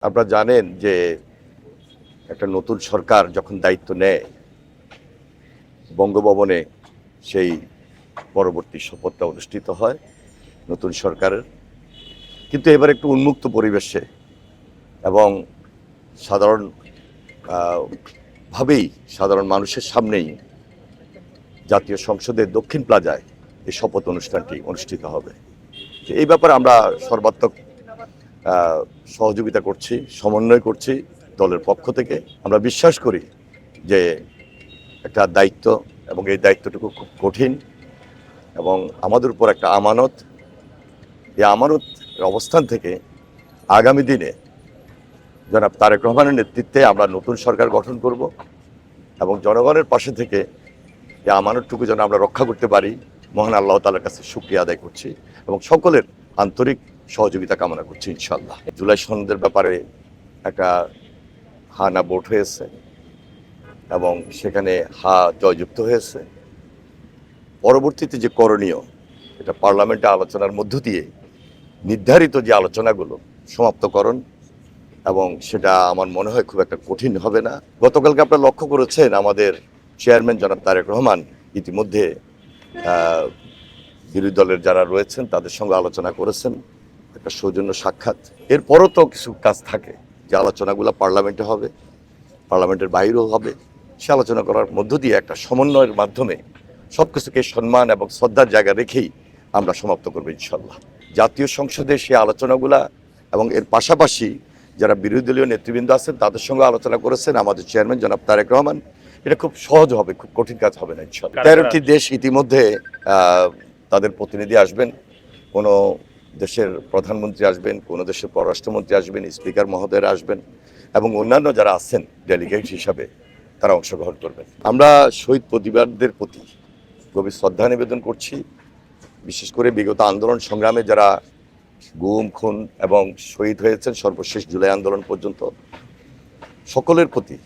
আপনারা জানেন যে একটা নতুন সরকার যখন দায়িত্ব নেয় বঙ্গভবনে সেই পরবর্তী শপথটা অনুষ্ঠিত হয় নতুন সরকারের। কিন্তু এবার একটু উন্মুক্ত পরিবেশে এবং সাধারণ ভাবেই সাধারণ মানুষের সামনেই জাতীয় সংসদের দক্ষিণ প্লাজায় এই শপথ অনুষ্ঠানটি অনুষ্ঠিত হবে। এই ব্যাপারে আমরা সর্বাত্মক সহযোগিতা করছি, সমন্বয় করছি দলের পক্ষ থেকে। আমরা বিশ্বাস করি যে একটা দায়িত্ব এবং এই দায়িত্বটুকু খুব কঠিন এবং আমাদের উপর একটা আমানত। এই আমানত অবস্থান থেকে আগামী দিনে জনাব তারেক রহমানের নেতৃত্বে আমরা নতুন সরকার গঠন করব এবং জনগণের পাশে থেকে এই আমানতটুকু যেন আমরা রক্ষা করতে পারি মহান আল্লাহ তাআলার কাছে শুকরিয়া আদায় করছি এবং সকলের আন্তরিক সহযোগিতা কামনা করছি ইনশাআল্লাহ। জুলাই সনদের ব্যাপারে একটা হা না ভোট হয়েছে এবং সেখানে হা জয়যুক্ত হয়েছে। পরবর্তীতে যে করণীয় এটা পার্লামেন্টে আলোচনার মধ্য দিয়ে নির্ধারিত যে আলোচনাগুলো সমাপ্তকরণ এবং সেটা আমার মনে হয় খুব একটা কঠিন হবে না। গতকালকে আপনারা লক্ষ্য করেছেন আমাদের চেয়ারম্যান জনাব তারেক রহমান ইতিমধ্যে বিরোধী দলের যারা রয়েছেন তাদের সঙ্গে আলোচনা করেছেন, একটা সৌজন্য সাক্ষাৎ। এরপরও তো কিছু কাজ থাকে যে আলোচনাগুলো পার্লামেন্টে হবে, পার্লামেন্টের বাইরেও হবে। সে আলোচনা করার মধ্য দিয়ে একটা সমন্বয়ের মাধ্যমে সব কিছুকে সম্মান এবং শ্রদ্ধার জায়গা রেখেই আমরা সমাপ্ত করবো ইনশাল্লাহ। জাতীয় সংসদে সেই আলোচনাগুলা এবং এর পাশাপাশি যারা বিরোধী দলীয় নেতৃবৃন্দ আছেন তাদের সঙ্গে আলোচনা করেছেন আমাদের চেয়ারম্যান জনাব তারেক রহমান। এটা খুব সহজ হবে, খুব কঠিন কাজ হবে না ইনশাল্লাহ। 13টি দেশ ইতিমধ্যে তাদের প্রতিনিধি আসবেন, কোনো দেশের প্রধানমন্ত্রী আসবেন, কোনো দেশের পররাষ্ট্রমন্ত্রী আসবেন, স্পিকার মহোদয়রা আসবেন এবং অন্যান্য যারা আছেন ডেলিগেট হিসাবে তারা অংশগ্রহণ করবেন। আমরা শহীদ পরিবারদের প্রতি গভীর শ্রদ্ধা নিবেদন করছি। বিশেষ করে বিগত আন্দোলন সংগ্রামে যারা গুম খুন এবং শহীদ হয়েছেন সর্বশেষ জুলাই আন্দোলন পর্যন্ত সকলের প্রতি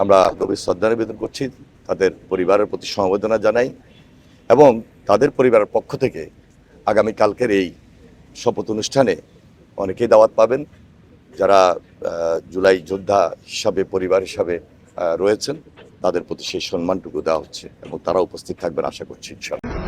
আমরা গভীর শ্রদ্ধা নিবেদন করছি, তাদের পরিবারের প্রতি সমবেদনা জানাই এবং তাদের পরিবারের পক্ষ থেকে আগামীকালকের এই শপথ অনুষ্ঠানে অনেকেই দাওয়াত পাবেন যারা জুলাই যোদ্ধা হিসাবে পরিবার হিসাবে রয়েছেন, তাদের প্রতি সেই সম্মানটুকু দেওয়া হচ্ছে এবং তারা উপস্থিত থাকবেন আশা করছি ইনশাআল্লাহ।